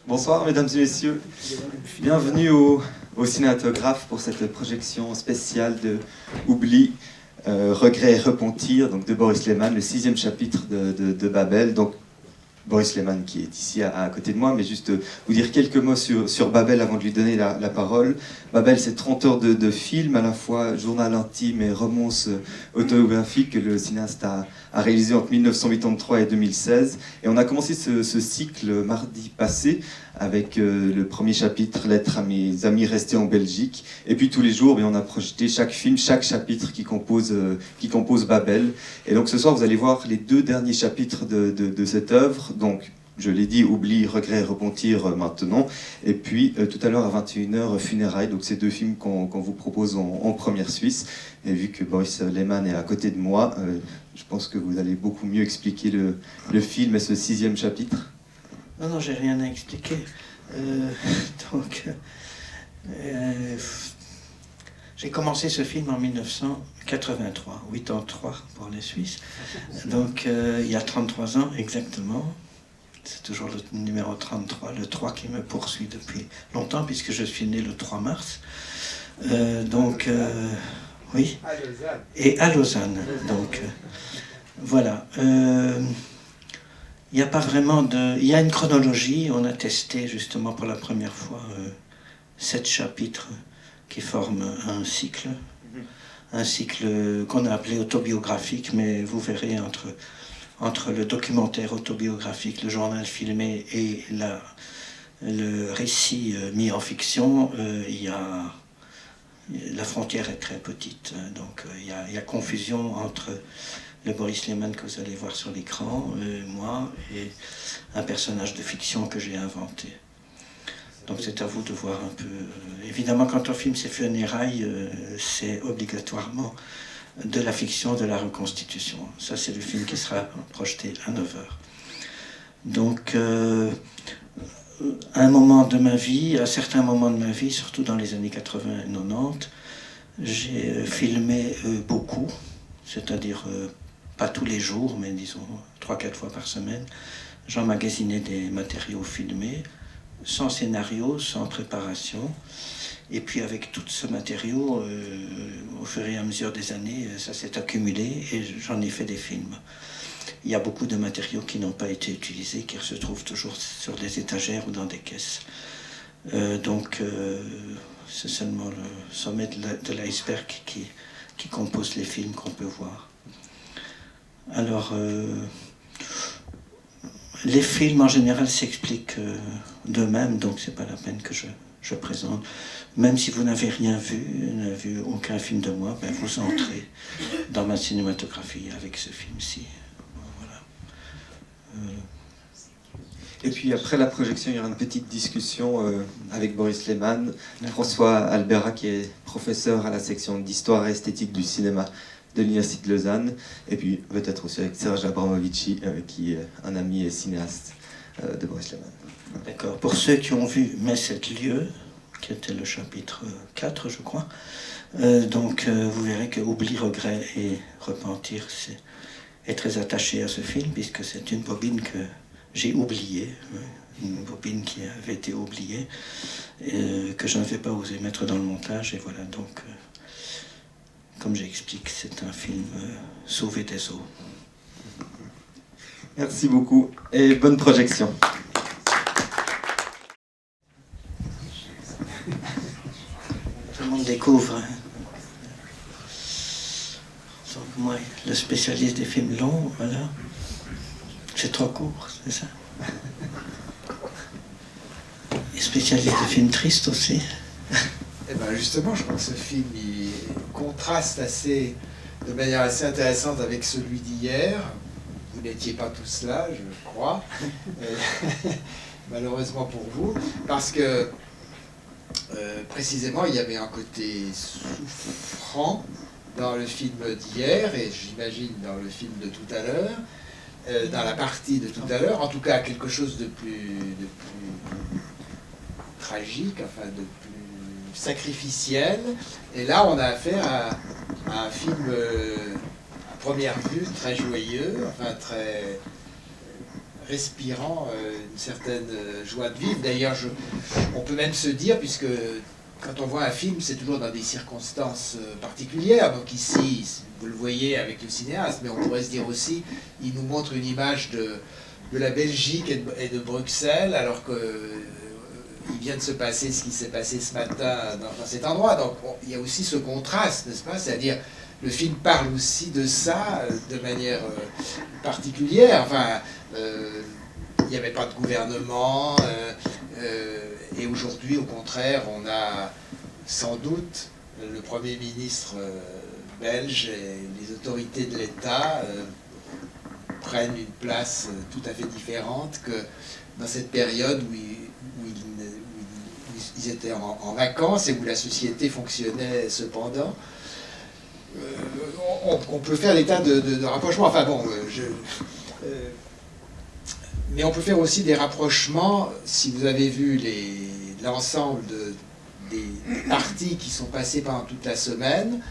Bonsoir mesdames et messieurs, bienvenue au Cinématographe pour cette projection spéciale de Oubli, Regret et Repentir, donc de Boris Lehman, le 6e chapitre de Babel. Donc Boris Lehman qui est ici à côté de moi, mais juste vous dire quelques mots sur Babel avant de lui donner la parole. Babel, c'est 30 heures de film, à la fois journal intime et romance autobiographique que le cinéaste a réalisé entre 1983 et 2016. Et on a commencé ce cycle mardi passé avec le premier chapitre, Lettre à mes amis restés en Belgique. Et puis tous les jours, on a projeté chaque film, chaque chapitre qui compose Babel. Et donc ce soir, vous allez voir les 2 derniers chapitres de cette œuvre. Donc, je l'ai dit, Oubli, Regret et Repentir maintenant. Et puis, tout à l'heure à 21h, Funérailles. Donc, c'est 2 films qu'on vous propose en première Suisse. Et vu que Boris Lehman est à côté de moi, je pense que vous allez beaucoup mieux expliquer le film et ce 6e chapitre. Non, j'ai rien à expliquer. J'ai commencé ce film en 1983, 83 pour les Suisses. Donc, il y a 33 ans exactement. C'est toujours le numéro 33, le 3 qui me poursuit depuis longtemps, puisque je suis né le 3 mars. Oui. Et à Lausanne. Donc, voilà. Il n'y a pas vraiment de... Il y a une chronologie, on a testé justement pour la première fois 7 chapitres qui forment un cycle qu'on a appelé autobiographique, mais vous verrez entre le documentaire autobiographique, le journal filmé et le récit mis en fiction, la frontière est très petite, donc il y a confusion entre le Boris Lehman que vous allez voir sur l'écran, moi, et un personnage de fiction que j'ai inventé. Donc c'est à vous de voir un peu. Évidemment, quand on filme ces funérailles, c'est obligatoirement de la fiction, de la reconstitution. Ça, c'est le film qui sera projeté à 9h. Donc, à certains moments de ma vie, surtout dans les années 80 et 90, j'ai filmé beaucoup, c'est-à-dire pas tous les jours, mais disons 3-4 fois par semaine. J'emmagasinais des matériaux filmés, sans scénario, sans préparation. Et puis avec tout ce matériau, au fur et à mesure des années, ça s'est accumulé et j'en ai fait des films. Il y a beaucoup de matériaux qui n'ont pas été utilisés, qui se trouvent toujours sur des étagères ou dans des caisses. C'est seulement le sommet de l'iceberg qui compose les films qu'on peut voir. Alors, les films en général s'expliquent d'eux-mêmes, donc c'est pas la peine que je présente. Même si vous n'avez rien vu, n'avez vu aucun film de moi, vous entrez dans ma cinématographie avec ce film-ci. Voilà. Et puis après la projection, il y aura une petite discussion avec Boris Lehman, François Albera qui est professeur à la section d'histoire et esthétique du cinéma de l'Université de Lausanne, et puis peut-être aussi avec Serge Abramovici qui est un ami et cinéaste de Boris Lehman. D'accord. Pour ceux qui ont vu Mais sept lieux, qui était le chapitre 4, je crois, vous verrez que Oubli, Regret et Repentir est très attaché à ce film, puisque c'est une bobine que j'ai oubliée, une bobine qui avait été oubliée, que je n'avais pas osé mettre dans le montage, et voilà, donc, comme j'explique, c'est un film sauvé des eaux. Merci beaucoup, et bonne projection. Tout le monde découvre. Donc moi, le spécialiste des films longs, voilà. C'est trop court, c'est ça. Et spécialiste des films tristes aussi. Eh bien justement, je crois que ce film il contraste de manière assez intéressante avec celui d'hier. Vous n'étiez pas tous là, je crois, malheureusement pour vous, parce que précisément il y avait un côté souffrant dans le film d'hier, et j'imagine dans le film de tout à l'heure, dans la partie de tout à l'heure, en tout cas quelque chose de plus tragique, enfin de plus sacrificiel. Et là, on a affaire à un film à première vue très joyeux, enfin très respirant une certaine joie de vivre. D'ailleurs, on peut même se dire, puisque quand on voit un film, c'est toujours dans des circonstances particulières. Donc ici, vous le voyez avec le cinéaste, mais on pourrait se dire aussi, il nous montre une image de la Belgique et de Bruxelles, alors qu'il vient de se passer ce qui s'est passé ce matin dans cet endroit. Donc il y a aussi ce contraste, n'est-ce pas? C'est-à-dire, le film parle aussi de ça de manière particulière. Enfin, il n'y avait pas de gouvernement, et aujourd'hui, au contraire, on a sans doute le Premier ministre belge et les autorités de l'État prennent une place tout à fait différente que dans cette période où ils étaient en vacances et où la société fonctionnait cependant. On peut faire des tas de rapprochements. Enfin bon, mais on peut faire aussi des rapprochements, si vous avez vu l'ensemble des parties qui sont passées pendant toute la semaine,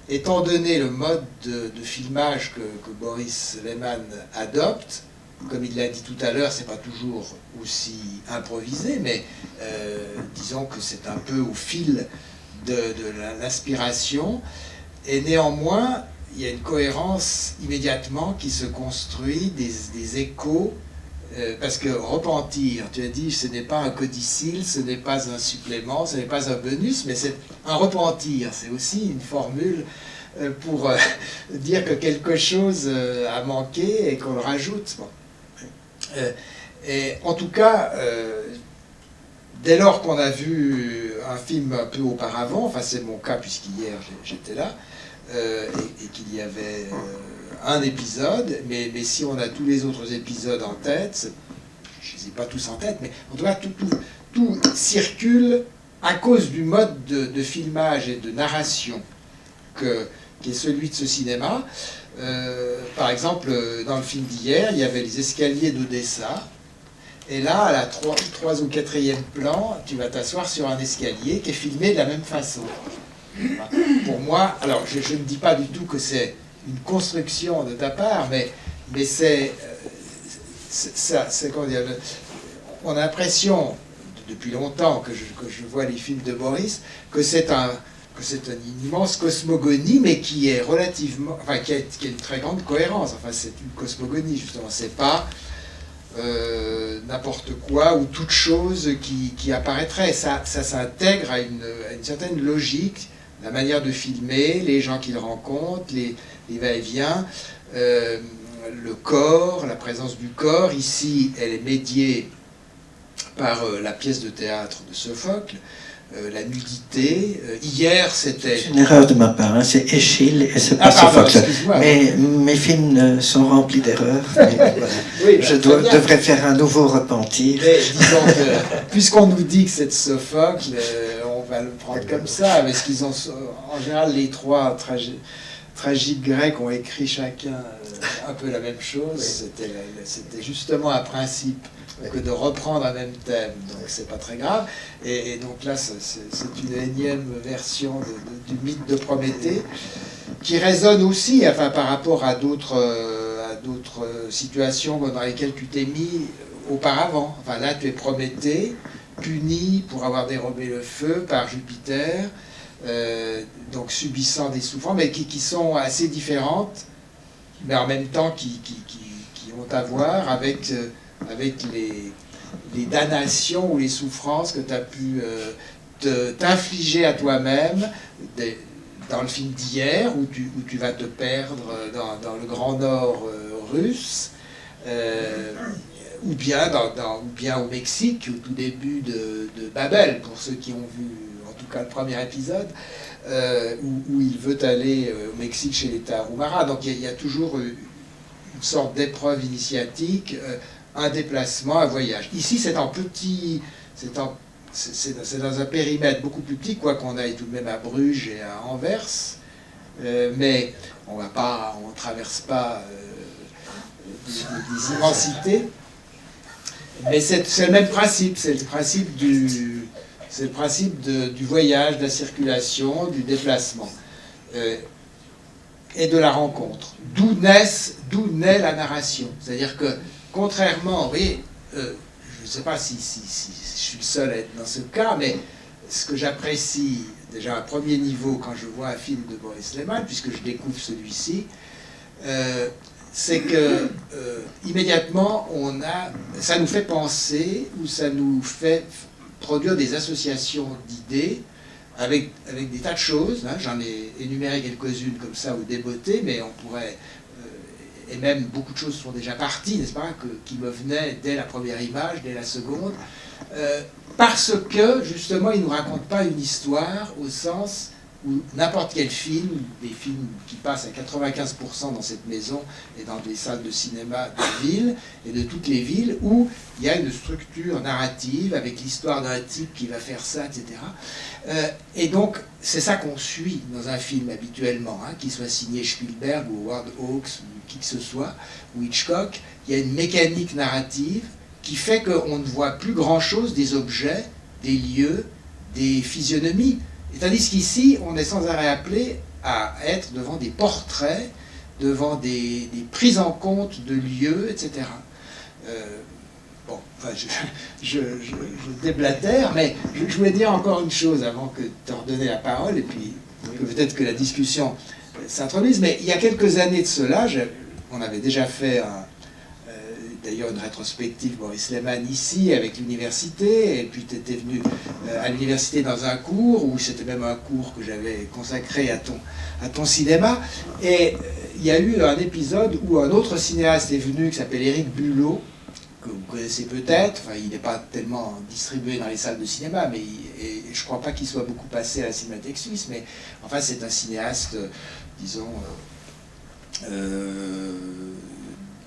étant donné le mode de filmage que Boris Lehmann adopte, comme il l'a dit tout à l'heure, c'est pas toujours aussi improvisé, mais disons que c'est un peu au fil de l'inspiration, et néanmoins, il y a une cohérence immédiatement qui se construit, des échos. Parce que repentir, tu as dit, ce n'est pas un codicile, ce n'est pas un supplément, ce n'est pas un bonus, mais c'est un repentir. C'est aussi une formule pour dire que quelque chose a manqué et qu'on le rajoute. Bon. Et en tout cas, dès lors qu'on a vu un film un peu auparavant, enfin c'est mon cas puisqu'hier j'étais là, et qu'il y avait un épisode, mais si on a tous les autres épisodes en tête, je ne les ai pas tous en tête, mais en tout cas tout circule à cause du mode de filmage et de narration qui est celui de ce cinéma. Par exemple, dans le film d'hier, il y avait les escaliers d'Odessa, et là, à la 3 ou 4e plan, tu vas t'asseoir sur un escalier qui est filmé de la même façon. Pour moi, alors je ne dis pas du tout que c'est une construction de ta part, mais c'est comment dire, on a l'impression depuis longtemps que je vois les films de Boris que c'est une immense cosmogonie, mais qui est relativement, enfin qui a une très grande cohérence. Enfin, c'est une cosmogonie justement. C'est pas n'importe quoi ou toute chose qui apparaîtrait. Ça s'intègre à une certaine logique. La manière de filmer, les gens qu'il rencontre, les va-et-vient, le corps, la présence du corps. Ici, elle est médiée par la pièce de théâtre de Sophocle, la nudité. Hier, c'était... C'est une erreur de ma part, hein. C'est Échille et c'est pas Sophocle. Mais mes films sont remplis d'erreurs. Voilà. Oui, je devrais faire un nouveau repentir. Mais disons que, puisqu'on nous dit que c'est de Sophocle, on va le prendre comme ça, parce qu'ils ont, en général, les trois tragiques grecs ont écrit chacun un peu la même chose. C'était justement un principe que de reprendre un même thème, donc c'est pas très grave. Et donc là, c'est une énième version du mythe de Prométhée, qui résonne aussi, enfin, par rapport à d'autres situations dans lesquelles tu t'es mis auparavant. Enfin, là, tu es Prométhée, puni pour avoir dérobé le feu par Jupiter, donc subissant des souffrances, mais qui sont assez différentes, mais en même temps qui ont à voir avec les damnations ou les souffrances que tu as pu t'infliger à toi-même dans le film d'hier, où tu vas te perdre dans le Grand Nord russe, ou bien au Mexique, au tout début de Babel, pour ceux qui ont vu en tout cas le premier épisode, où il veut aller au Mexique chez les Tarahumara. Donc il y a toujours une sorte d'épreuve initiatique, un déplacement, un voyage. Ici, c'est en petit, c'est dans un périmètre beaucoup plus petit, quoi qu'on aille tout de même à Bruges et à Anvers, mais on ne traverse pas des immensités. Mais c'est le même principe, c'est le principe du voyage, de la circulation, du déplacement et de la rencontre. D'où naît la narration. C'est-à-dire que contrairement, vous voyez, je ne sais pas si je suis le seul à être dans ce cas, mais ce que j'apprécie déjà à un premier niveau quand je vois un film de Boris Lehmann, puisque je découvre celui-ci, c'est que immédiatement ça nous fait penser ou ça nous fait produire des associations d'idées avec des tas de choses. Hein. J'en ai énuméré quelques-unes comme ça ou des beautés, mais on pourrait et même beaucoup de choses sont déjà parties, n'est-ce pas, qui me venaient dès la première image, dès la seconde, parce que justement il ne nous raconte pas une histoire au sens où n'importe quel film, des films qui passent à 95% dans cette maison et dans des salles de cinéma de ville et de toutes les villes, où il y a une structure narrative avec l'histoire d'un type qui va faire ça, etc. Et donc, c'est ça qu'on suit dans un film habituellement, hein, qu'il soit signé Spielberg ou Howard Hawks ou qui que ce soit, ou Hitchcock. Il y a une mécanique narrative qui fait qu'on ne voit plus grand-chose des objets, des lieux, des physionomies. Et tandis qu'ici, on est sans arrêt appelé à être devant des portraits, devant des prises en compte de lieux, etc. Bon, enfin, je déblatère, mais je voulais dire encore une chose avant que de te redonner la parole, et puis que peut-être que la discussion s'introduise. Mais il y a quelques années de cela, on avait déjà fait d'ailleurs une rétrospective Boris Lehmann ici avec l'université, et puis tu étais venu à l'université dans un cours, où c'était même un cours que j'avais consacré à ton cinéma, et il y a eu un épisode où un autre cinéaste est venu qui s'appelle Éric Bulot, que vous connaissez peut-être. Enfin, il n'est pas tellement distribué dans les salles de cinéma, mais et je ne crois pas qu'il soit beaucoup passé à la Cinémathèque suisse, mais enfin c'est un cinéaste, disons,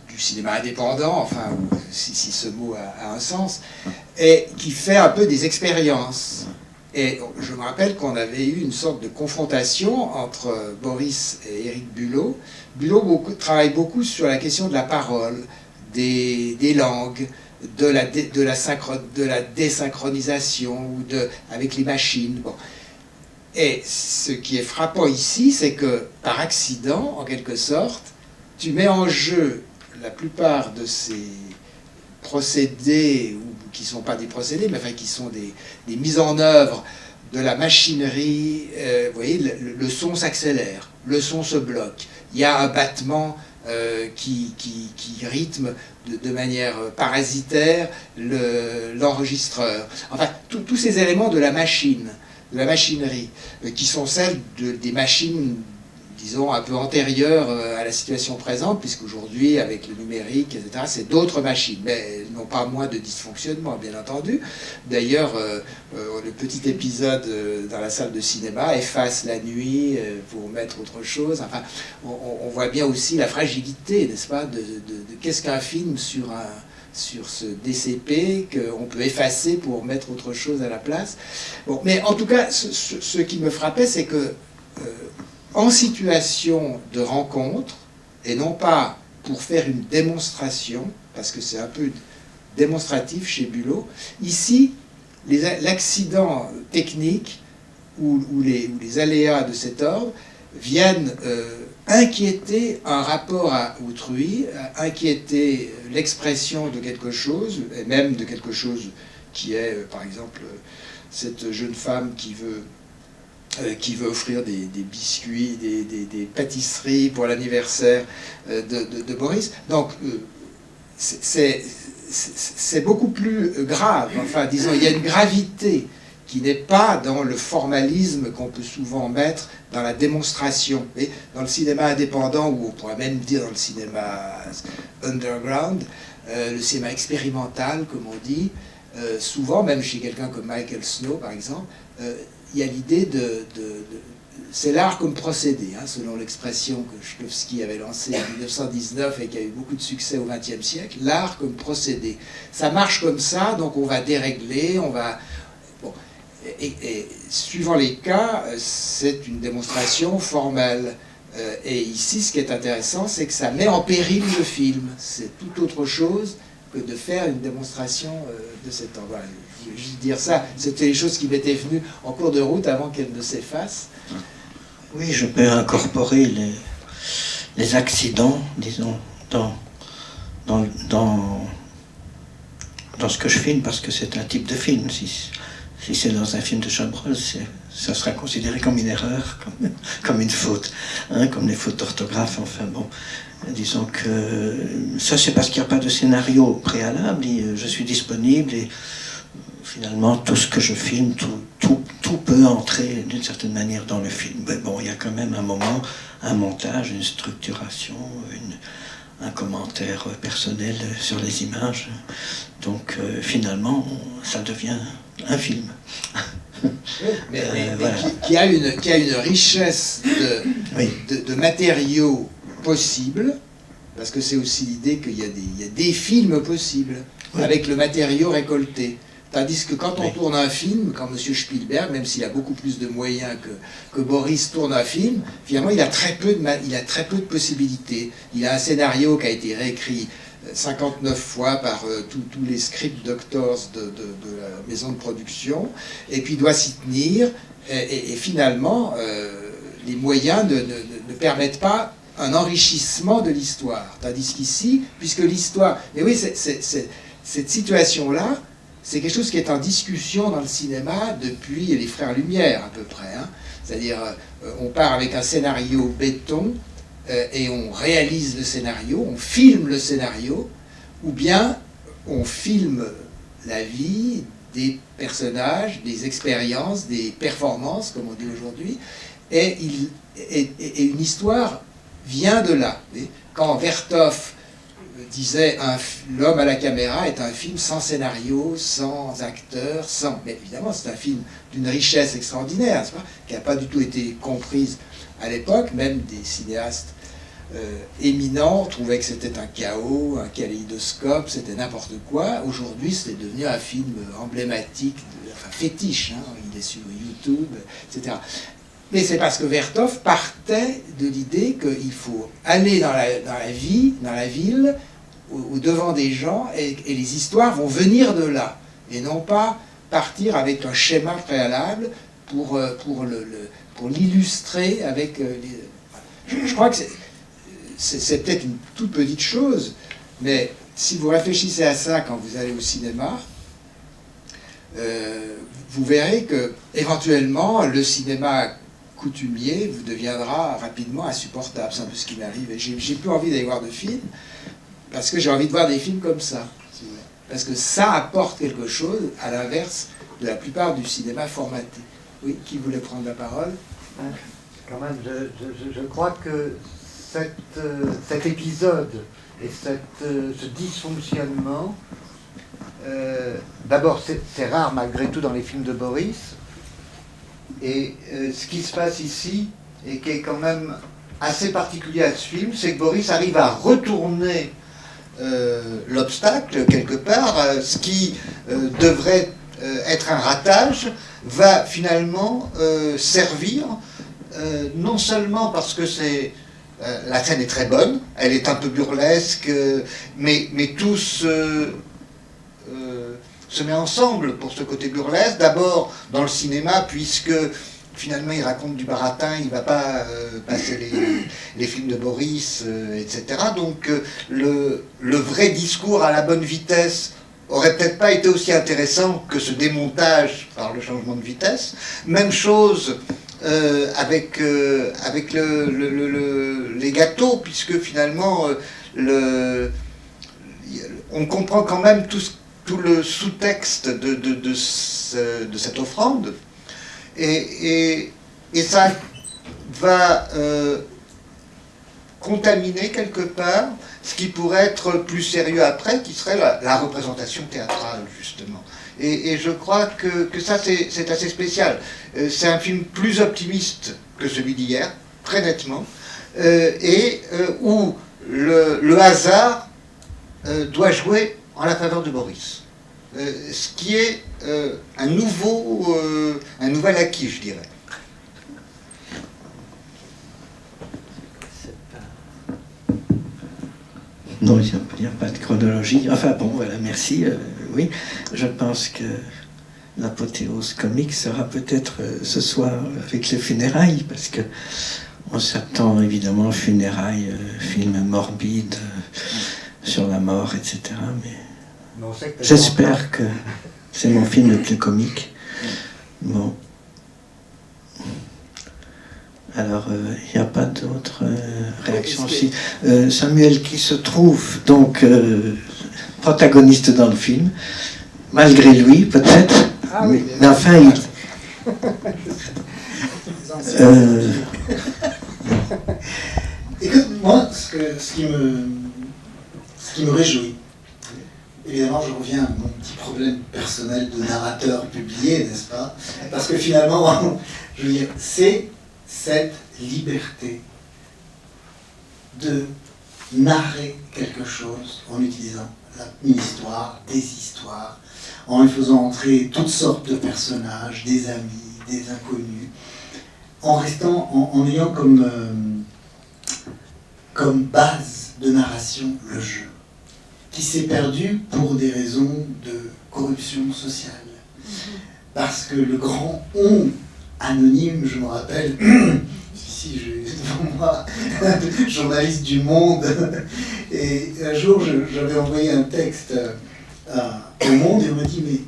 du cinéma indépendant, enfin, si ce mot a un sens, et qui fait un peu des expériences. Et je me rappelle qu'on avait eu une sorte de confrontation entre Boris et Éric Bulot. Bulot travaille beaucoup sur la question de la parole, des langues, de la désynchronisation avec les machines. Bon. Et ce qui est frappant ici, c'est que par accident, en quelque sorte, tu mets en jeu la plupart de ces procédés, ou qui ne sont pas des procédés, mais enfin qui sont des mises en œuvre de la machinerie. Vous voyez, le son s'accélère, le son se bloque, il y a un battement qui rythme de manière parasitaire l'enregistreur. Enfin, tous ces éléments de la machine, de la machinerie, qui sont celles des machines, disons, un peu antérieures à la situation présente, puisqu'aujourd'hui, avec le numérique, etc., c'est d'autres machines, mais elles n'ont pas moins de dysfonctionnement, bien entendu. D'ailleurs, le petit épisode dans la salle de cinéma efface la nuit pour mettre autre chose. Enfin, on voit bien aussi la fragilité, n'est-ce pas, de qu'est-ce qu'un film sur ce DCP qu'on peut effacer pour mettre autre chose à la place. Bon, mais en tout cas, ce qui me frappait, c'est que en situation de rencontre, et non pas pour faire une démonstration, parce que c'est un peu démonstratif chez Bulot, ici, l'accident technique ou les aléas de cet ordre viennent inquiéter un rapport à autrui, inquiéter l'expression de quelque chose, et même de quelque chose qui est, par exemple, cette jeune femme qui veut offrir des biscuits, des pâtisseries pour l'anniversaire de Boris. Donc, c'est beaucoup plus grave. Enfin, disons, il y a une gravité qui n'est pas dans le formalisme qu'on peut souvent mettre dans la démonstration. Et dans le cinéma indépendant, ou on pourrait même dire dans le cinéma underground, le cinéma expérimental, comme on dit, souvent, même chez quelqu'un comme Michael Snow, par exemple, il y a l'idée c'est l'art comme procédé, hein, selon l'expression que Chudovsky avait lancée en 1919 et qui a eu beaucoup de succès au XXe siècle, l'art comme procédé. Ça marche comme ça, donc on va dérégler, on va... Bon. Et suivant les cas, c'est une démonstration formelle. Et ici, ce qui est intéressant, c'est que ça met en péril le film. C'est tout autre chose que de faire une démonstration de cet ordre. Voilà, je voulais juste dire ça. C'était les choses qui m'étaient venues en cours de route avant qu'elles ne s'effacent. Oui, je peux incorporer les accidents, disons, dans ce que je filme, parce que c'est un type de film. Si c'est dans un film de Chabrol, ça sera considéré comme une erreur, comme une faute, hein, comme les fautes d'orthographe. Enfin bon, disons que ça c'est parce qu'il n'y a pas de scénario préalable. Je suis disponible et finalement tout ce que je filme, tout peut entrer d'une certaine manière dans le film. Mais bon, il y a quand même un moment, un montage, une structuration, un commentaire personnel sur les images. Donc finalement, ça devient un film. Mais voilà. qui a une richesse Oui. de matériaux possibles, parce que c'est aussi l'idée qu'il y a des films possibles, Oui. avec le matériau récolté. Tandis que quand on Oui. tourne un film, quand M. Spielberg, même s'il a beaucoup plus de moyens que Boris tourne un film, finalement il a très peu de possibilités. Il a un scénario qui a été réécrit 59 fois par tous les script doctors de la maison de production, et puis il doit s'y tenir, et finalement les moyens ne permettent pas un enrichissement de l'histoire. Tandis qu'ici, puisque l'histoire... Mais oui, cette situation-là, c'est quelque chose qui est en discussion dans le cinéma depuis les Frères Lumière, à peu près. Hein. C'est-à-dire, on part avec un scénario béton et on réalise le scénario, on filme le scénario, ou bien on filme la vie des personnages, des expériences, des performances, comme on dit aujourd'hui, et une histoire vient de là. Quand Vertov disait l'homme à la caméra est un film sans scénario, sans acteur, sans... Mais évidemment, c'est un film d'une richesse extraordinaire, n'est-ce pas, qui n'a pas du tout été comprise à l'époque. Même des cinéastes éminents trouvaient que c'était un chaos, un kaléidoscope, c'était n'importe quoi. Aujourd'hui, c'est devenu un film emblématique, enfin fétiche, hein, il est sur YouTube, etc. Mais c'est parce que Vertov partait de l'idée qu'il faut aller dans la vie, dans la ville, au devant des gens, et les histoires vont venir de là, et non pas partir avec un schéma préalable pour l'illustrer avec je crois que c'est peut-être une toute petite chose, mais si vous réfléchissez à ça quand vous allez au cinéma, vous verrez que éventuellement le cinéma coutumier vous deviendra rapidement insupportable. C'est un peu ce qui m'arrive. Et j'ai plus envie d'aller voir de films parce que j'ai envie de voir des films comme ça. Si vous voulez. Parce que ça apporte quelque chose à l'inverse de la plupart du cinéma formaté. Oui, qui voulait prendre la parole? Quand même, je crois que cet épisode et ce dysfonctionnement, d'abord c'est rare malgré tout dans les films de Boris, et ce qui se passe ici, et qui est quand même assez particulier à ce film, c'est que Boris arrive à retourner l'obstacle quelque part, ce qui devrait être un ratage, va finalement servir, non seulement parce que la scène est très bonne, elle est un peu burlesque, mais tout se met ensemble pour ce côté burlesque. D'abord dans le cinéma, puisque finalement il raconte du baratin, il ne va pas passer les films de Boris, etc. Donc le vrai discours à la bonne vitesse aurait peut-être pas été aussi intéressant que ce démontage par le changement de vitesse. Même chose avec les gâteaux, puisque finalement on comprend quand même tout le sous-texte de cette offrande, et ça va contaminer quelque part ce qui pourrait être plus sérieux après, qui serait la représentation théâtrale, justement. Et je crois que ça, c'est assez spécial. C'est un film plus optimiste que celui d'hier, très nettement, où le hasard doit jouer en la faveur de Boris. Ce qui est un nouvel acquis, je dirais. Non, il n'y a pas de chronologie. Enfin bon, voilà, merci. Oui, je pense que l'apothéose comique sera peut-être ce soir avec les funérailles, parce que on s'attend évidemment aux funérailles, film morbide, sur la mort, etc. Mais Mais on sait que t'as j'espère que c'est mon film le plus comique. Bon. Alors, il n'y a pas d'autres réactions aussi. Samuel, qui se trouve donc protagoniste dans le film, malgré lui, peut-être. Ah oui, Mais enfin, Écoute, moi, ce qui me réjouit, évidemment, je reviens à mon petit problème personnel de narrateur publié, n'est-ce pas? Parce que finalement, je veux dire, c'est cette liberté de narrer quelque chose en utilisant une histoire, des histoires, en y faisant entrer toutes sortes de personnages, des amis, des inconnus, en restant, en ayant comme base de narration le jeu, qui s'est perdu pour des raisons de corruption sociale. Parce que le grand on anonyme, je me rappelle, ici j'ai devant moi un journaliste du Monde, et un jour j'avais envoyé un texte au Monde et on m'a dit mais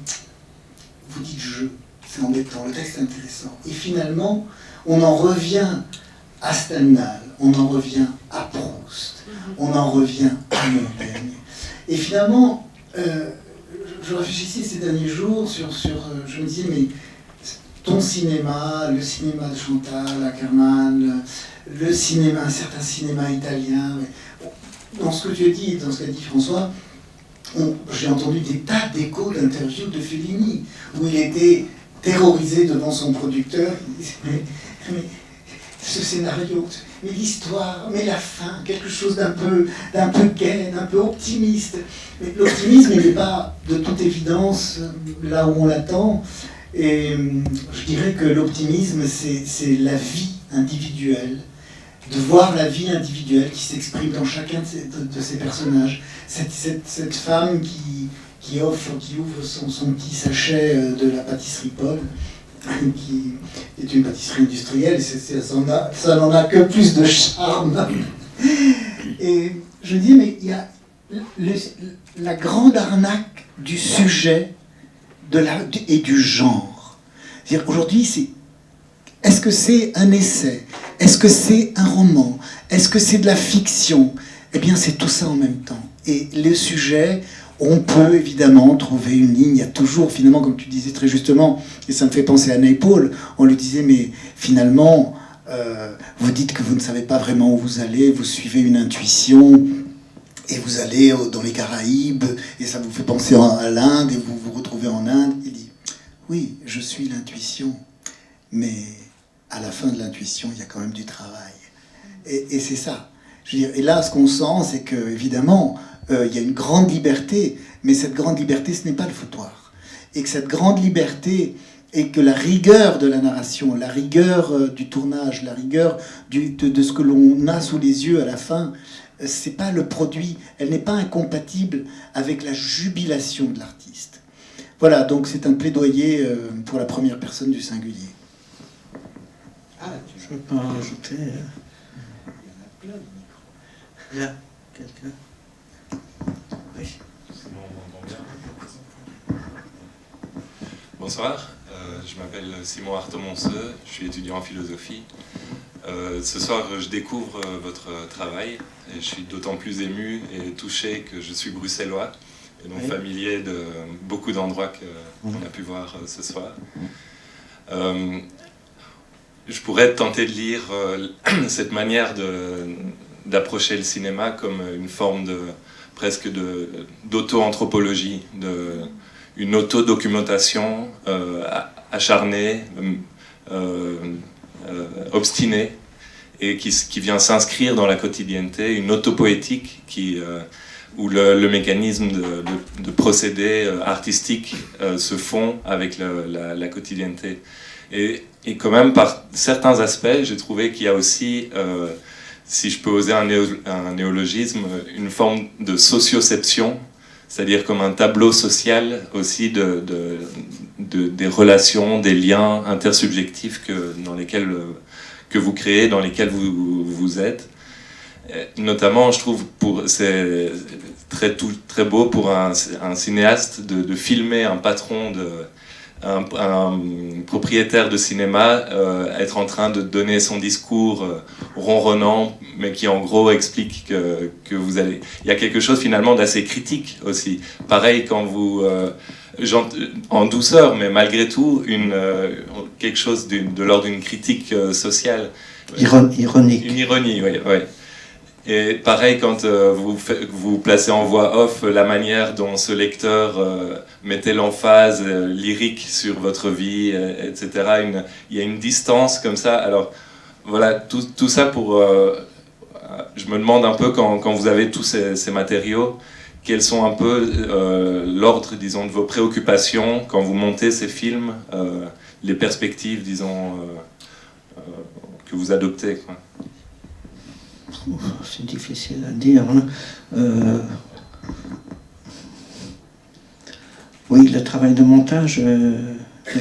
vous dites jeu, c'est embêtant, le texte est intéressant. Et finalement, on en revient à Stendhal, on en revient à Proust, on en revient à Montaigne. Et finalement, je réfléchissais ces derniers jours je me disais, mais ton cinéma, le cinéma de Chantal Akerman, le cinéma, un certain cinéma italien, dans ce que tu as dit, dans ce qu'a dit François, j'ai entendu des tas d'échos d'interviews de Fellini, où il était terrorisé devant son producteur. Il disait, mais ce scénario, mais l'histoire, mais la fin, quelque chose d'un peu gai, d'un peu optimiste. Mais l'optimisme, il n'est pas de toute évidence là où on l'attend. Et je dirais que l'optimisme, c'est la vie individuelle, de voir la vie individuelle qui s'exprime dans chacun de ces personnages. Cette femme qui ouvre son petit sachet de la pâtisserie Paul, qui est une pâtisserie industrielle, ça n'en a que plus de charme. Et je dis, mais il y a la grande arnaque du sujet et du genre. C'est-à-dire, aujourd'hui, est-ce que c'est un essai? Est-ce que c'est un roman? Est-ce que c'est de la fiction? Eh bien, c'est tout ça en même temps. Et le sujet, on peut évidemment trouver une ligne. Il y a toujours, finalement, comme tu disais très justement, et ça me fait penser à Naipaul, on lui disait, mais finalement, vous dites que vous ne savez pas vraiment où vous allez, vous suivez une intuition, et vous allez dans les Caraïbes, et ça vous fait penser à l'Inde, et vous vous retrouvez en Inde. Il dit, oui, je suis l'intuition, mais à la fin de l'intuition, il y a quand même du travail. Et c'est ça. Je veux dire, et là, ce qu'on sent, c'est que, évidemment, il y a une grande liberté, mais cette grande liberté, ce n'est pas le foutoir. Et que cette grande liberté, et que la rigueur de la narration, la rigueur du tournage, la rigueur de ce que l'on a sous les yeux à la fin, c'est pas le produit, elle n'est pas incompatible avec la jubilation de l'artiste. Voilà, donc c'est un plaidoyer pour la première personne du singulier. Ah, je peux pas en rajouter. il y en a plein de micros. Là, quelqu'un. Oui. Bonsoir, je m'appelle Simon Artemonceux, je suis étudiant en philosophie. Ce soir, je découvre votre travail et je suis d'autant plus ému et touché que je suis bruxellois et donc familier de beaucoup d'endroits qu'on a pu voir ce soir. Je pourrais être tenté de lire cette manière d'approcher le cinéma comme une forme presque d'auto-anthropologie, une auto-documentation acharnée, obstinée, et qui vient s'inscrire dans la quotidienneté, une autopoétique où le mécanisme de procédé artistique se fond avec la quotidienneté. Et quand même, par certains aspects, j'ai trouvé qu'il y a aussi, si je peux oser un néologisme, une forme de socioception, c'est-à-dire comme un tableau social aussi des relations, des liens intersubjectifs que vous créez, dans lesquels vous êtes. Notamment, je trouve, c'est très beau pour un cinéaste de filmer un patron, un propriétaire de cinéma, être en train de donner son discours ronronnant, mais qui en gros explique que vous allez... Il y a quelque chose finalement d'assez critique aussi. Pareil quand vous... en douceur, mais malgré tout, quelque chose de l'ordre d'une critique sociale. Ironique. Une ironie, oui. Oui. Et pareil, quand vous placez en voix off la manière dont ce lecteur mettait l'emphase lyrique sur votre vie, etc. Il y a une distance comme ça. Alors, voilà, tout ça pour... je me demande un peu, quand vous avez tous ces matériaux, quels sont un peu l'ordre, disons, de vos préoccupations quand vous montez ces films, les perspectives, disons, que vous adoptez, quoi. C'est difficile à dire. Hein. Oui, le travail de montage,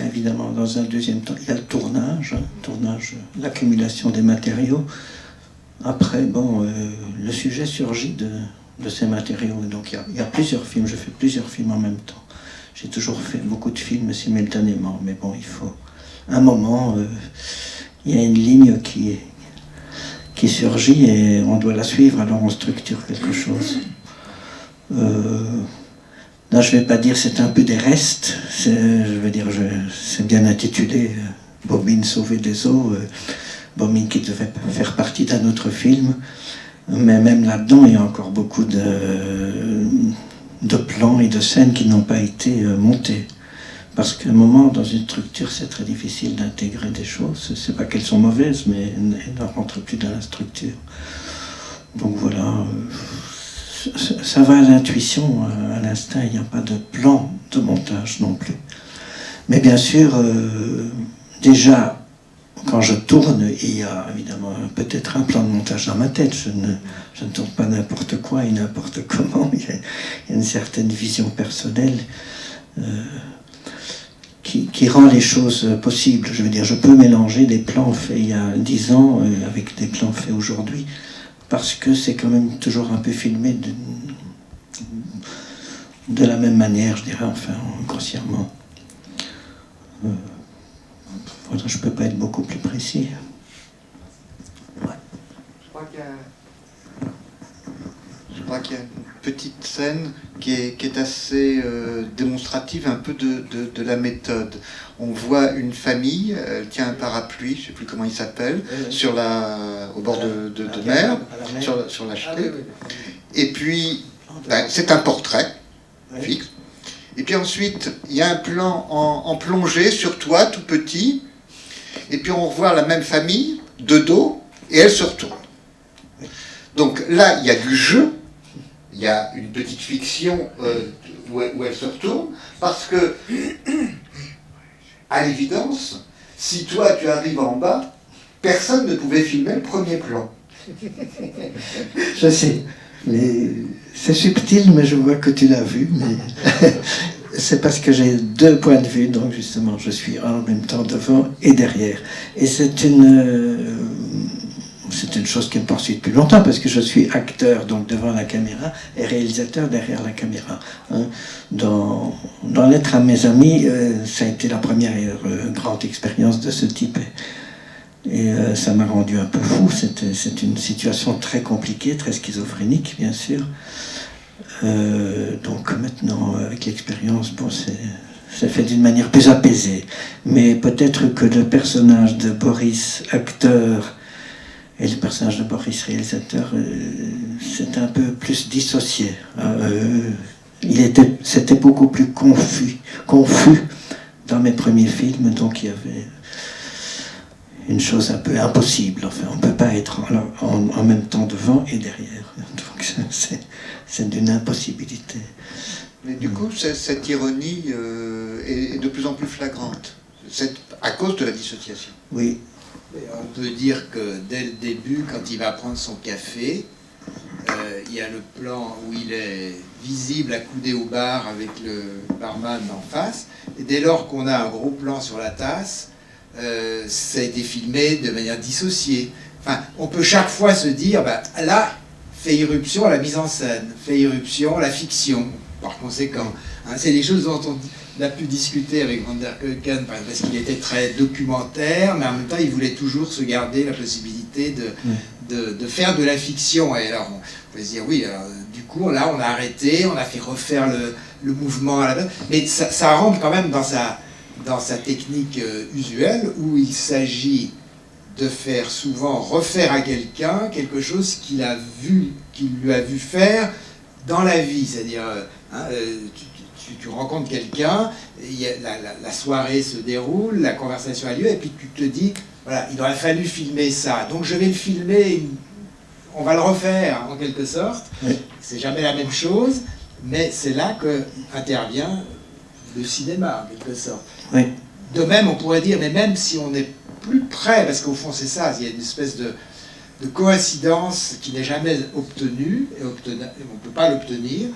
évidemment, dans un deuxième temps, il y a le tournage, l'accumulation des matériaux. Après, bon, le sujet surgit de ces matériaux. Donc il y a plusieurs films, je fais plusieurs films en même temps. J'ai toujours fait beaucoup de films simultanément, mais bon, il faut... un moment, il y a une ligne qui surgit et on doit la suivre, alors on structure quelque chose. Là, je ne vais pas dire c'est un peu des restes, je veux dire, c'est bien intitulé Bobine sauvée des eaux, Bobine qui devait faire partie d'un autre film, mais même là-dedans, il y a encore beaucoup de plans et de scènes qui n'ont pas été montés. Parce qu'à un moment, dans une structure, c'est très difficile d'intégrer des choses. C'est pas qu'elles sont mauvaises, mais elles ne rentrent plus dans la structure. Donc voilà, ça va à l'intuition, à l'instinct. Il n'y a pas de plan de montage non plus. Mais bien sûr, déjà, quand je tourne, il y a évidemment peut-être un plan de montage dans ma tête. Je ne tourne pas n'importe quoi et n'importe comment. Il y a une certaine vision personnelle. Qui rend les choses possibles. Je veux dire, je peux mélanger des plans faits il y a 10 ans avec des plans faits aujourd'hui, parce que c'est quand même toujours un peu filmé de la même manière, je dirais, enfin, grossièrement. Voilà, je ne peux pas être beaucoup plus précis. Je crois qu'il y a une petite scène qui est assez démonstrative un peu de la méthode. On voit une famille, elle tient un parapluie, je ne sais plus comment il s'appelle, au bord de mer, sur la jetée. Et puis, c'est un portrait fixe. Et puis ensuite, il y a un plan en plongée sur toi, tout petit. Et puis on revoit la même famille, de dos, et elle se retourne. Donc là, il y a du jeu. Il y a une petite fiction où elle se retourne, parce que, à l'évidence, si toi tu arrives en bas, personne ne pouvait filmer le premier plan. Je sais, mais c'est subtil, mais je vois que tu l'as vu, mais c'est parce que j'ai deux points de vue, donc justement je suis en même temps devant et derrière. Et c'est une chose qui me poursuit depuis longtemps, parce que je suis acteur donc devant la caméra et réalisateur derrière la caméra. Hein. Dans Lettres à mes amis, ça a été la première grande expérience de ce type. Et ça m'a rendu un peu fou. C'est une situation très compliquée, très schizophrénique, bien sûr. Donc maintenant, avec l'expérience, bon, c'est fait d'une manière plus apaisée. Mais peut-être que le personnage de Boris, acteur, et le personnage de Boris, réalisateur, c'est un peu plus dissocié. C'était beaucoup plus confus dans mes premiers films, donc il y avait une chose un peu impossible. Enfin, on ne peut pas être en même temps devant et derrière. Donc c'est d'une impossibilité. Mais du coup, cette ironie est de plus en plus flagrante. C'est à cause de la dissociation. Oui. On peut dire que dès le début, quand il va prendre son café, il y a le plan où il est visible accoudé au bar avec le barman en face. Et dès lors qu'on a un gros plan sur la tasse, ça a été filmé de manière dissociée. Enfin, on peut chaque fois se dire, ben, là, fait irruption la mise en scène, fait irruption la fiction, par conséquent. Hein, c'est des choses dont on a pu discuter avec Van der Keuken, parce qu'il était très documentaire, mais en même temps, il voulait toujours se garder la possibilité de faire de la fiction. Et alors, on peut se dire, oui, alors, du coup, là, on a arrêté, on a fait refaire le mouvement à la base, mais ça rentre quand même dans sa technique usuelle, où il s'agit de faire souvent refaire à quelqu'un quelque chose qu'il lui a vu faire dans la vie. C'est-à-dire, tu rencontres quelqu'un, la soirée se déroule, la conversation a lieu, et puis tu te dis, voilà, il aurait fallu filmer ça, donc je vais le filmer, on va le refaire en quelque sorte. Oui. C'est jamais la même chose, mais c'est là que intervient le cinéma en quelque sorte. Oui. De même, on pourrait dire, mais même si on est plus près, parce qu'au fond c'est ça, il y a une espèce de coïncidence qui n'est jamais obtenue, et on ne peut pas l'obtenir,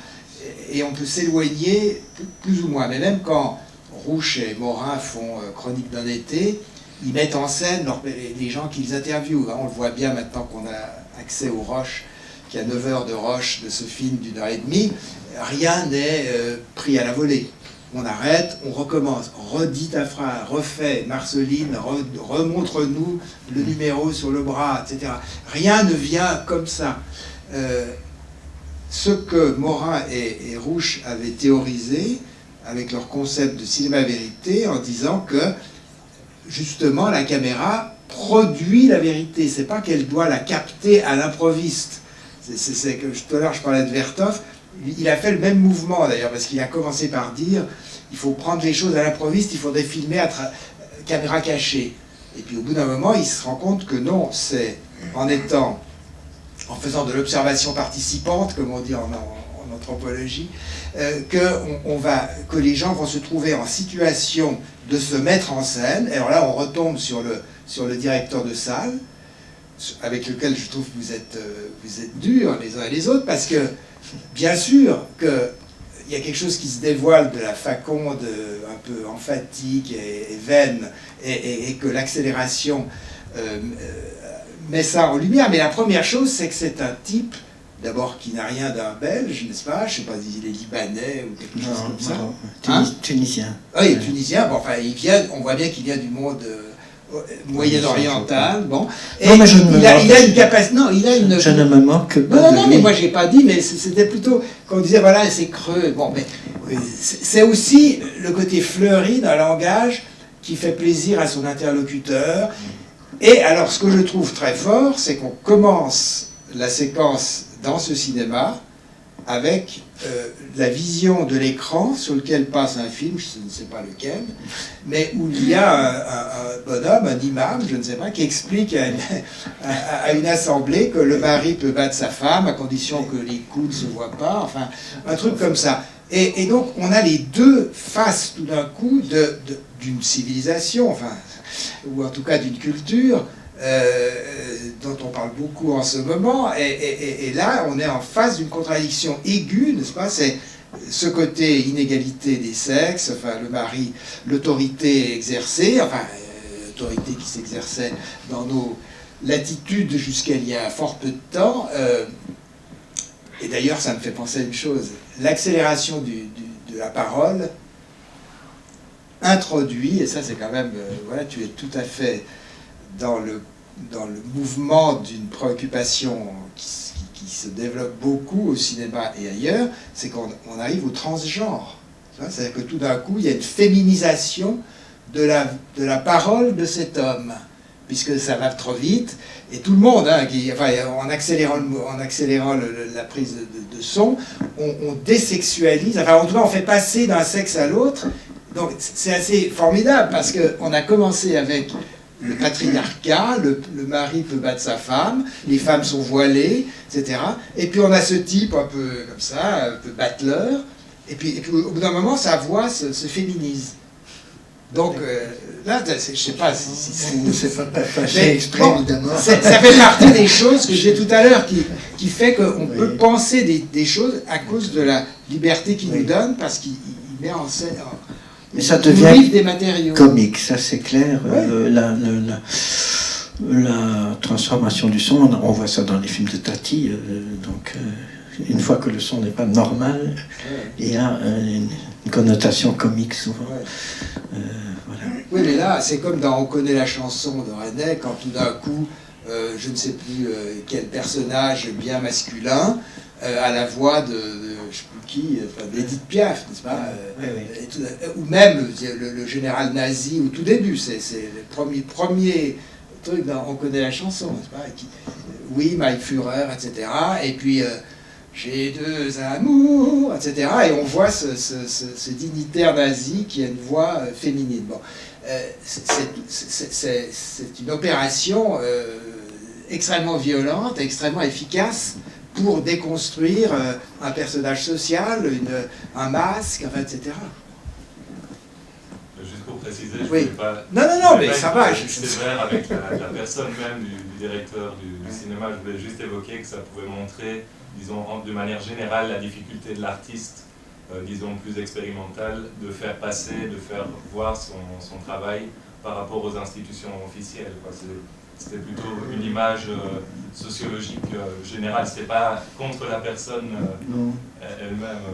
et on peut s'éloigner plus ou moins. Mais même quand Rouch et Morin font Chronique d'un été, ils mettent en scène les gens qu'ils interviewent. On le voit bien maintenant qu'on a accès au Roche, qu'il y a 9 heures de Roche de ce film d'1 heure et demie, rien n'est pris à la volée. On arrête, on recommence, redis ta phrase, refais, Marceline, remontre-nous le numéro sur le bras, etc. Rien ne vient comme ça. Ce que Morin et Rouch avaient théorisé avec leur concept de cinéma-vérité en disant que, justement, la caméra produit la vérité. C'est pas qu'elle doit la capter à l'improviste. C'est que tout à l'heure, je parlais de Vertov. Il a fait le même mouvement d'ailleurs, parce qu'il a commencé par dire il faut prendre les choses à l'improviste, il faudrait filmer à caméra cachée. Et puis au bout d'un moment, il se rend compte que non, c'est en faisant de l'observation participante, comme on dit en anthropologie, que les gens vont se trouver en situation de se mettre en scène. Et alors là, on retombe sur le directeur de salle, avec lequel je trouve que vous êtes durs les uns et les autres, parce que bien sûr qu'il y a quelque chose qui se dévoile de la faconde un peu emphatique et vaine, et que l'accélération met ça en lumière. Mais la première chose, c'est que c'est un type, d'abord, qui n'a rien d'un Belge, n'est-ce pas? Je ne sais pas s'il est libanais ou quelque chose comme ça. Tunisien. Oui, tunisien. Bon, enfin, on voit bien qu'il vient du monde moyen-oriental, bon. Et non, mais il a une capacité. Non, il a une. Je ne me moque pas. Non, mais moi j'ai pas dit, mais c'était plutôt qu'on disait voilà, c'est creux. Bon, mais c'est aussi le côté fleuri d'un langage qui fait plaisir à son interlocuteur. Et alors, ce que je trouve très fort, c'est qu'on commence la séquence dans ce cinéma avec la vision de l'écran sur lequel passe un film, je ne sais pas lequel, mais où il y a un bonhomme, un imam, je ne sais pas, qui explique à une assemblée que le mari peut battre sa femme à condition que les coups ne se voient pas, enfin, un truc comme ça. Et donc, on a les deux faces tout d'un coup d'une civilisation, enfin, ou en tout cas d'une culture, dont on parle beaucoup en ce moment, et là on est en face d'une contradiction aiguë, n'est-ce pas? C'est ce côté inégalité des sexes, enfin le mari, l'autorité exercée, enfin l'autorité qui s'exerçait dans nos latitudes jusqu'à il y a fort peu de temps, et d'ailleurs ça me fait penser à une chose, l'accélération de la parole introduit, et ça c'est quand même, voilà, tu es tout à fait dans le mouvement d'une préoccupation qui se développe beaucoup au cinéma et ailleurs, c'est qu'on arrive au transgenre. C'est-à-dire que tout d'un coup, il y a une féminisation de la parole de cet homme, puisque ça va trop vite, et tout le monde, en accélérant la prise de son, on désexualise, enfin en tout cas on fait passer d'un sexe à l'autre. Donc c'est assez formidable, parce qu'on a commencé avec le patriarcat, le mari peut battre sa femme, les femmes sont voilées, etc. Et puis on a ce type un peu comme ça, un peu battleur, et puis au bout d'un moment, sa voix se féminise. Donc là, je ne sais pas si c'est pas fait exprès, évidemment. Ça fait partie des choses que j'ai tout à l'heure, qui fait qu'on peut penser des choses à cause de la liberté qu'il nous donne, parce qu'il met en scène... Mais ça devient des matériaux. Comique, ça c'est clair. Ouais. La transformation du son, on voit ça dans les films de Tati, une fois que le son n'est pas normal, il y a une connotation comique souvent. Voilà. Oui, mais là, c'est comme dans On connaît la chanson de René, quand tout d'un coup, je ne sais plus quel personnage bien masculin a la voix de je ne sais plus qui, d'Edith Piaf, n'est-ce pas et tout, ou même le général nazi au tout début, c'est le premier truc dans On connaît la chanson, n'est-ce pas oui, My Führer, etc. Et puis j'ai deux amours, etc. Et on voit ce dignitaire nazi qui a une voix féminine. Bon, c'est une opération extrêmement violente, extrêmement efficace pour déconstruire un personnage social, un masque, enfin, etc. Juste pour préciser, je ne Oui. voulais pas... Non, mais ça va. sévère avec la personne même du directeur du cinéma. Je voulais juste évoquer que ça pouvait montrer, disons, de manière générale, la difficulté de l'artiste, disons, plus expérimental, de faire passer, de faire voir son travail par rapport aux institutions officielles, quoi. C'était plutôt une image sociologique générale. C'était pas contre la personne elle-même.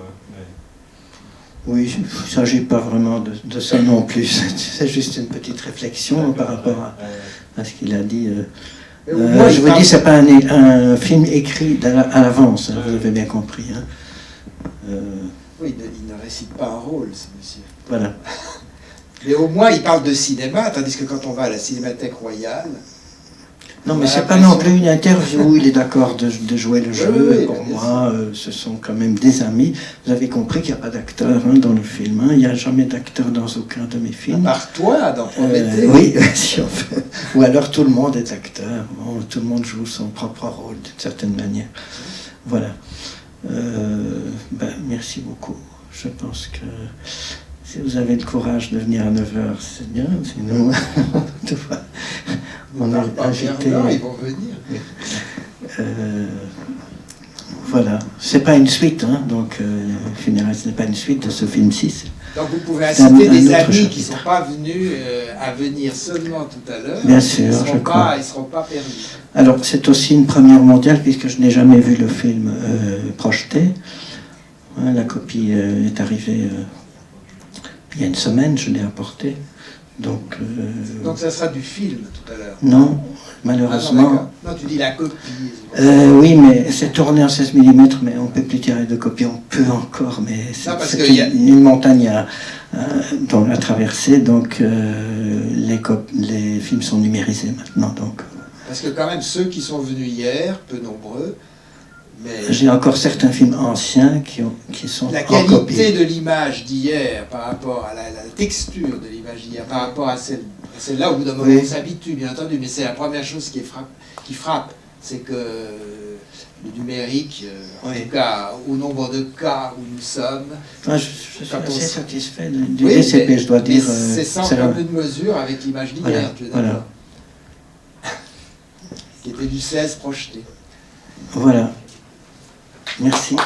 Oui, il ne s'agit pas vraiment de ça non plus. C'est juste une petite réflexion par rapport à ce qu'il a dit. Je vous dis, ce n'est pas un film écrit à l'avance, hein, vous avez bien compris. Hein. Oui, il ne récite pas un rôle, ce monsieur. Voilà. Mais au moins, il parle de cinéma, tandis que quand on va à la Cinémathèque Royale... Non, mais c'est pas non plus une interview où il est d'accord de jouer le jeu. Oui, pour moi, ce sont quand même des amis. Vous avez compris qu'il n'y a pas d'acteur dans le film. Hein. Il n'y a jamais d'acteur dans aucun de mes films. Par toi, dans Prométhée. Oui, si on veut. Ou alors tout le monde est acteur. Bon, tout le monde joue son propre rôle d'une certaine manière. Voilà. Merci beaucoup. Je pense que si vous avez le courage de venir à 9h, c'est bien. Sinon, on est invité. Non, ils vont venir. Voilà. C'est pas une suite, hein, donc Funérailles, ce n'est pas une suite de ce film 6. Donc vous pouvez inciter des amis qui ne sont pas venus à venir seulement tout à l'heure. Bien sûr, ils ne seront pas perdus. Alors c'est aussi une première mondiale puisque je n'ai jamais vu le film projeté. Hein, la copie est arrivée il y a une semaine, je l'ai apportée. Donc ça sera du film tout à l'heure. Non, malheureusement. Non, tu dis la copie. Oui, mais c'est tourné en 16 mm, mais on ne peut plus tirer de copie. On peut encore, mais c'est une montagne à traverser, donc les films sont numérisés maintenant. Donc. Parce que quand même, ceux qui sont venus hier, peu nombreux, mais... J'ai encore certains films anciens qui sont la en copie. La qualité de l'image d'hier par rapport à la texture de l'image d'hier, par rapport à celle-là, au bout d'un moment, on s'habitue, bien entendu, mais c'est la première chose qui frappe, c'est que le numérique, en tout cas, au nombre de cas où nous sommes... je suis assez satisfait du DCP, je dois dire. C'est sans commune mesure avec l'image d'hier, voilà. Qui était du 16 projeté. Voilà. Merci.